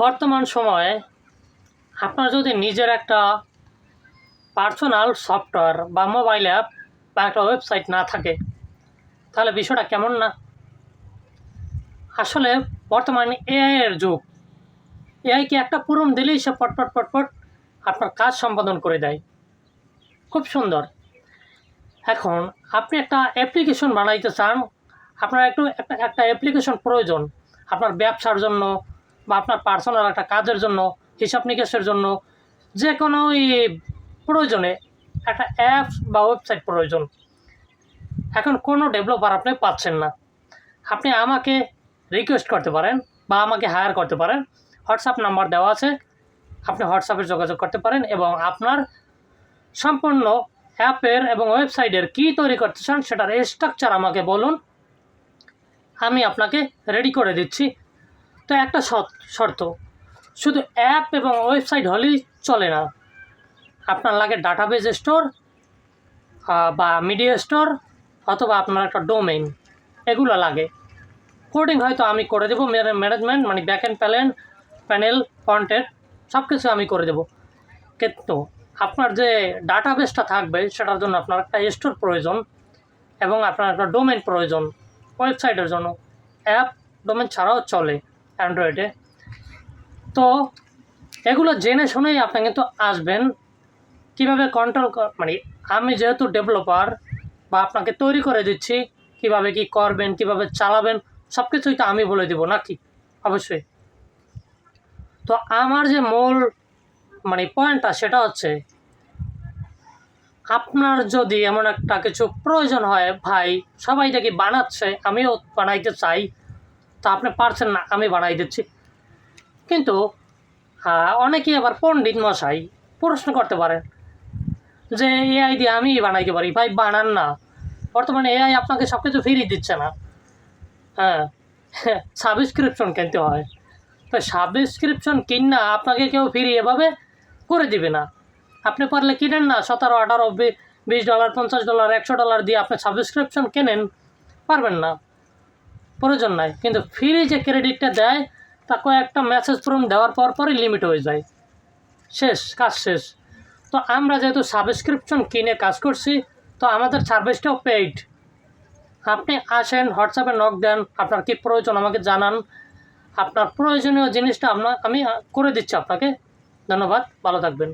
বর্তমান সময়ে আপনার যদি নিজের একটা পার্সোনাল সফটওয়্যার বা মোবাইল অ্যাপ বা একটা ওয়েবসাইট না থাকে তাহলে বিষয়টা কেমন না? আসলে বর্তমানে এআই এর যুগ। এআইকে একটা প্রম্পট দিলেই সে পটপট আপনার কাজ সম্পাদন করে দেয়। খুব সুন্দর। এখন আপনি একটা অ্যাপ্লিকেশন বানাইতে চান, আপনার একটা অ্যাপ্লিকেশন প্রয়োজন আপনার ব্যবসার জন্য বা আপনার পার্সোনাল একটা কাজের জন্য, হিসাব নিকাশের জন্য, যে কোনো প্রয়োজনে একটা অ্যাপস বা ওয়েবসাইট প্রয়োজন। এখন কোনো ডেভেলপার আপনি পাচ্ছেন না। আপনি আমাকে রিকোয়েস্ট করতে পারেন বা আমাকে হায়ার করতে পারেন। হোয়াটসঅ্যাপ নাম্বার দেওয়া আছে, আপনি হোয়াটসঅ্যাপে যোগাযোগ করতে পারেন এবং আপনার সম্পূর্ণ অ্যাপের এবং ওয়েবসাইটের কী তৈরি করতে চান সেটার স্ট্রাকচার আমাকে বলুন, আমি আপনাকে রেডি করে দিচ্ছি। তো একটা শর্ত, শুধু অ্যাপ এবং ওয়েবসাইট হলেই চলে না, আপনার লাগে ডাটাবেজ স্টোর বা মিডিয়া স্টোর অথবা আপনার একটা ডোমেইন, এগুলো লাগে। কোডিং হয়তো আমি করে দেবো, ম্যানেজমেন্ট মানে ব্যাক এন্ড প্যানেল কন্টেন্ট সব কিছু আমি করে দেবো, কিন্তু আপনার যে ডাটাবেসটা থাকবে সেটার জন্য আপনার একটা স্টোর প্রয়োজন এবং আপনার একটা ডোমেইন প্রয়োজন। ওয়েবসাইটের জন্য অ্যাপ ডোমেইন ছাড়াও চলে অ্যান্ড্রয়েডে। তো এগুলো জেনে শুনেই আপনি কিন্তু আসবেন। কীভাবে কন্ট্রোল মানে আমি যেহেতু ডেভেলপার বা আপনাকে তৈরি করে দিচ্ছি, কিভাবে কি করবেন, কিভাবে চালাবেন, সব কিছুই তো আমি বলে দেবো নাকি? অবশ্যই। তো আমার যে মূল পয়েন্টটা সেটা হচ্ছে, আপনার যদি এমন একটা কিছু প্রয়োজন হয়, ভাই সবাই দেখি বানাচ্ছে, আমিও বানাইতে চাই, তা আপনি পারছেন না, আমি বানাই দিচ্ছি। কিন্তু অনেকেই আবার পণ্ডিত মশাই প্রশ্ন করতে পারেন যে এআই দিয়ে আমি বানাইতে পারি। ভাই বানান না, বর্তমানে এআই আপনাকে সব কিছু ফ্রি দিচ্ছে না। হ্যাঁ, সাবস্ক্রিপশন কিনতে হয়। তো সাবস্ক্রিপশন কিনা আপনাকে কেউ ফ্রি এভাবে করে দিবে না। আপনি পারলে কিনেন না, 17, 18, $20, $50, $100 দিয়ে আপনি সাবস্ক্রিপশন কেনেন, পারবেন না, প্রয়োজন নাই। কিন্তু ফ্রি যে ক্রেডিটটা দেয় তা কয়েকটা মেসেজ প্রম্পট দেওয়ার পরই লিমিট হয়ে যায়, শেষ, কাজ শেষ। তো আমরা যেহেতু সাবস্ক্রিপশন কিনে কাজ করছি, তো আমাদের সার্ভিসটাও পেইড। আপনি আসেন, হোয়াটসঅ্যাপে নক দেন, আপনার কী প্রয়োজন আমাকে জানান, আপনার প্রয়োজনীয় জিনিসটা আমি করে দিচ্ছি আপনাকে। ধন্যবাদ, ভালো থাকবেন।